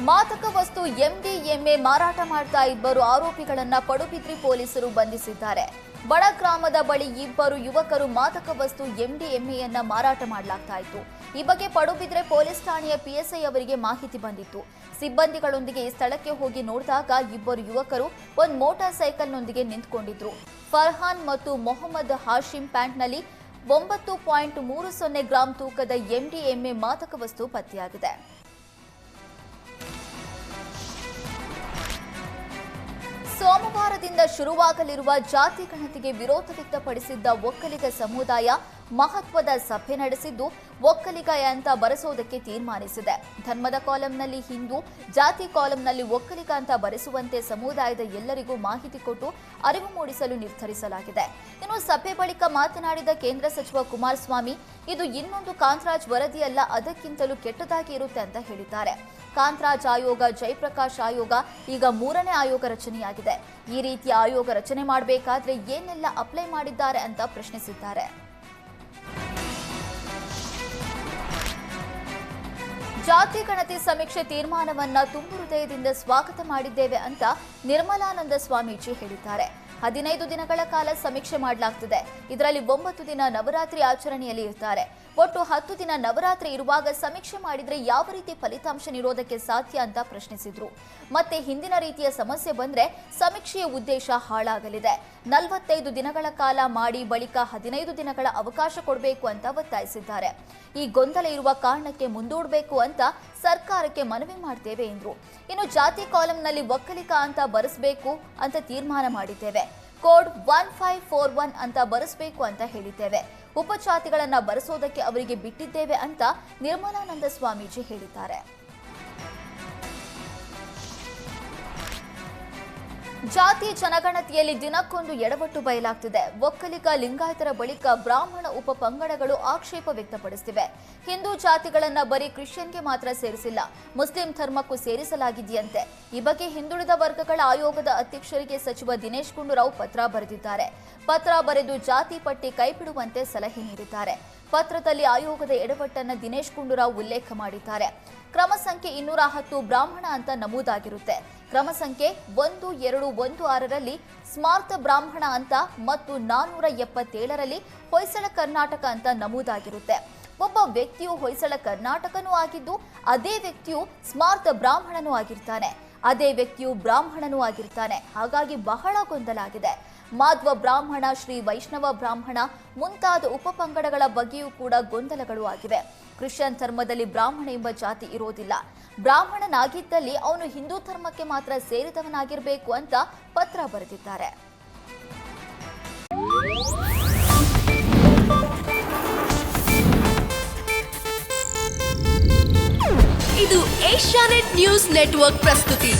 ಮಾದಕ ವಸ್ತು ಎಂಡಿಎಂಎ ಮಾರಾಟ ಮಾಡ್ತಾ ಇಬ್ಬರು ಆರೋಪಿಗಳನ್ನ ಪಡುಬಿದ್ರಿ ಪೊಲೀಸರು ಬಂಧಿಸಿದ್ದಾರೆ. ಬಡ ಗ್ರಾಮದ ಬಳಿ ಇಬ್ಬರು ಯುವಕರು ಮಾದಕ ವಸ್ತು ಎಂಡಿಎಂಎಯನ್ನ ಮಾರಾಟ ಮಾಡಲಾಗ್ತಾ ಇತ್ತು. ಈ ಬಗ್ಗೆ ಪಡುಬಿದ್ರೆ ಪೊಲೀಸ್ ಠಾಣೆಯ ಪಿಎಸ್ಐ ಅವರಿಗೆ ಮಾಹಿತಿ ಬಂದಿತ್ತು. ಸಿಬ್ಬಂದಿಗಳೊಂದಿಗೆ ಈ ಸ್ಥಳಕ್ಕೆ ಹೋಗಿ ನೋಡಿದಾಗ ಇಬ್ಬರು ಯುವಕರು ಒಂದು ಮೋಟಾರ್ ಸೈಕಲ್ನೊಂದಿಗೆ ನಿಂತುಕೊಂಡಿದ್ರು. ಫರ್ಹಾನ್ ಮತ್ತು ಮೊಹಮ್ಮದ್ ಹಾಶಿಂ ಪ್ಯಾಂಟ್ನಲ್ಲಿ 9.30 ಗ್ರಾಂ ತೂಕದ ಎಂಡಿಎಂಎ ಮಾದಕ ವಸ್ತು ಪತ್ತೆಯಾಗಿದೆ. ಸೋಮವಾರದಿಂದ ಶುರುವಾಗಲಿರುವ ಜಾತಿ ಗಣತಿಗೆ ವಿರೋಧ ವ್ಯಕ್ತಪಡಿಸಿದ್ದ ಒಕ್ಕಲಿಗ ಸಮುದಾಯ ಮಹತ್ವದ ಸಭೆ ನಡೆಸಿದ್ದು ಒಕ್ಕಲಿಗ ಅಂತ ಬರೆಸೋದಕ್ಕೆ ತೀರ್ಮಾನಿಸಿದೆ. ಧರ್ಮದ ಕಾಲಂನಲ್ಲಿ ಹಿಂದೂ, ಜಾತಿ ಕಾಲಂನಲ್ಲಿ ಒಕ್ಕಲಿಗ ಅಂತ ಬರೆಸುವಂತೆ ಸಮುದಾಯದ ಎಲ್ಲರಿಗೂ ಮಾಹಿತಿ ಕೊಟ್ಟು ಅರಿವು ಮೂಡಿಸಲು ನಿರ್ಧರಿಸಲಾಗಿದೆ. ಇನ್ನು ಸಭೆ ಬಳಿಕ ಮಾತನಾಡಿದ ಕೇಂದ್ರ ಸಚಿವ ಕುಮಾರಸ್ವಾಮಿ, ಇದು ಇನ್ನೊಂದು ಕಾಂತರಾಜ್ ವರದಿಯಲ್ಲ, ಅದಕ್ಕಿಂತಲೂ ಕೆಟ್ಟದಾಗಿ ಇರುತ್ತೆ ಅಂತ ಹೇಳಿದ್ದಾರೆ. ಕಾಂತರಾಜ್ ಆಯೋಗ, ಜಯಪ್ರಕಾಶ್ ಆಯೋಗ, ಈಗ 3ನೇ ಆಯೋಗ ರಚನೆಯಾಗಿದೆ. ಈ ರೀತಿಯ ಆಯೋಗ ರಚನೆ ಮಾಡಬೇಕಾದ್ರೆ ಏನೆಲ್ಲ ಅಪ್ಲೈ ಮಾಡಿದ್ದಾರೆ ಅಂತ ಪ್ರಶ್ನಿಸಿದ್ದಾರೆ. ಜಾತಿ ಗಣತಿ ಸಮೀಕ್ಷೆ ತೀರ್ಮಾನವನ್ನ ತುಂಬು ಹೃದಯದಿಂದ ಸ್ವಾಗತ ಮಾಡಿದ್ದೇವೆ ಅಂತ ನಿರ್ಮಲಾನಂದ ಸ್ವಾಮೀಜಿ ಹೇಳಿದ್ದಾರೆ. 15 ದಿನಗಳ ಕಾಲ ಸಮೀಕ್ಷೆ ಮಾಡಲಾಗ್ತಿದೆ. ಇದರಲ್ಲಿ 9 ದಿನ ನವರಾತ್ರಿ ಆಚರಣೆಯಲ್ಲಿ ಇರ್ತಾರೆ. ಒಟ್ಟು 10 ದಿನ ನವರಾತ್ರಿ ಇರುವಾಗ ಸಮೀಕ್ಷೆ ಮಾಡಿದ್ರೆ ಯಾವ ರೀತಿ ಫಲಿತಾಂಶ ನೀಡೋದಕ್ಕೆ ಸಾಧ್ಯ ಅಂತ ಪ್ರಶ್ನಿಸಿದ್ರು. ಮತ್ತೆ ಹಿಂದಿನ ರೀತಿಯ ಸಮಸ್ಯೆ ಬಂದ್ರೆ ಸಮೀಕ್ಷೆಯ ಉದ್ದೇಶ ಹಾಳಾಗಲಿದೆ. 45 ದಿನಗಳ ಕಾಲ ಮಾಡಿ ಬಳಿಕ 15 ದಿನಗಳ ಅವಕಾಶ ಕೊಡಬೇಕು ಅಂತ ಒತ್ತಾಯಿಸಿದ್ದಾರೆ. ಈ ಗೊಂದಲ ಇರುವ ಕಾರಣಕ್ಕೆ ಮುಂದೂಡಬೇಕು ಅಂತ ಸರ್ಕಾರಕ್ಕೆ ಮನವಿ ಮಾಡ್ತೇವೆ ಎಂದ್ರು. ಇನ್ನು ಜಾತಿ ಕಾಲಂನಲ್ಲಿ ಒಕ್ಕಲಿಗ ಅಂತ ಬರೆಸಬೇಕು ಅಂತ ತೀರ್ಮಾನ ಮಾಡಿದ್ದೇವೆ. ಕೋಡ್ 1541 ಅಂತ ಬರೆಸಬೇಕು ಅಂತ ಹೇಳಿದ್ದೇವೆ. ಉಪಜಾತಿಗಳನ್ನ ಬರೆಸೋದಕ್ಕೆ ಅವರಿಗೆ ಬಿಟ್ಟಿದ್ದೇವೆ ಅಂತ ನಿರ್ಮಲಾನಂದ ಸ್ವಾಮೀಜಿ ಹೇಳಿದ್ದಾರೆ. ಜಾತಿ ಜನಗಣತಿಯಲ್ಲಿ ದಿನಕ್ಕೊಂದು ಎಡವಟ್ಟು ಬಯಲಾಗ್ತಿದೆ. ಒಕ್ಕಲಿಗ, ಲಿಂಗಾಯತರ ಬಳಿಕ ಬ್ರಾಹ್ಮಣ ಉಪ ಪಂಗಡಗಳು ಆಕ್ಷೇಪ ವ್ಯಕ್ತಪಡಿಸುತ್ತಿವೆ. ಹಿಂದೂ ಜಾತಿಗಳನ್ನ ಬರೀ ಕ್ರಿಶ್ಚಿಯನ್ಗೆ ಮಾತ್ರ ಸೇರಿಸಿಲ್ಲ, ಮುಸ್ಲಿಂ ಧರ್ಮಕ್ಕೂ ಸೇರಿಸಲಾಗಿದೆಯಂತೆ. ಈ ಬಗ್ಗೆ ಹಿಂದುಳಿದ ವರ್ಗಗಳ ಆಯೋಗದ ಅಧ್ಯಕ್ಷರಿಗೆ ಸಚಿವ ದಿನೇಶ್ ಗುಂಡೂರಾವ್ ಪತ್ರ ಬರೆದಿದ್ದಾರೆ. ಪತ್ರ ಬರೆದು ಜಾತಿ ಪಟ್ಟಿ ಕೈಬಿಡುವಂತೆ ಸಲಹೆ ನೀಡಿದ್ದಾರೆ. ಪತ್ರದಲ್ಲಿ ಆಯೋಗದ ಎಡವಟ್ಟನ್ನು ದಿನೇಶ್ ಗುಂಡೂರಾವ್ ಉಲ್ಲೇಖ ಮಾಡಿದ್ದಾರೆ. ಕ್ರಮ ಸಂಖ್ಯೆ 210 ಬ್ರಾಹ್ಮಣ ಅಂತ ನಮೂದಾಗಿರುತ್ತೆ. ಕ್ರಮ ಸಂಖ್ಯೆ 1216ರಲ್ಲಿ ಸ್ಮಾರ್ತ ಬ್ರಾಹ್ಮಣ ಅಂತ ಮತ್ತು 477ರಲ್ಲಿ ಹೊಯ್ಸಳ ಕರ್ನಾಟಕ ಅಂತ ನಮೂದಾಗಿರುತ್ತೆ. ಒಬ್ಬ ವ್ಯಕ್ತಿಯು ಹೊಯ್ಸಳ ಕರ್ನಾಟಕನೂ ಆಗಿದ್ದು ಅದೇ ವ್ಯಕ್ತಿಯು ಸ್ಮಾರ್ತ ಬ್ರಾಹ್ಮಣನೂ ಆಗಿರ್ತಾನೆ, ಅದೇ ವ್ಯಕ್ತಿಯು ಬ್ರಾಹ್ಮಣನೂ ಆಗಿರ್ತಾನೆ. ಹಾಗಾಗಿ ಬಹಳ ಗೊಂದಲ ಆಗಿದೆ. ಮಾಧ್ವ ಬ್ರಾಹ್ಮಣ, ಶ್ರೀ ವೈಷ್ಣವ ಬ್ರಾಹ್ಮಣ ಮುಂತಾದ ಉಪಪಂಗಡಗಳ ಬಗ್ಗೆಯೂ ಕೂಡ ಗೊಂದಲಗಳು ಆಗಿವೆ. ಕ್ರಿಶ್ಚಿಯನ್ ಧರ್ಮದಲ್ಲಿ ಬ್ರಾಹ್ಮಣ ಎಂಬ ಜಾತಿ ಇರೋದಿಲ್ಲ. ಬ್ರಾಹ್ಮಣನಾಗಿದ್ದಲ್ಲಿ ಅವನು ಹಿಂದೂ ಧರ್ಮಕ್ಕೆ ಮಾತ್ರ ಸೇರಿದವನಾಗಿರಬೇಕು ಅಂತ ಪತ್ರ ಬರೆದಿದ್ದಾರೆ. ಇದು ಏಷ್ಯಾನೆಟ್ ನ್ಯೂಸ್ ನೆಟ್ವರ್ಕ್ ಪ್ರಸ್ತುತಿ.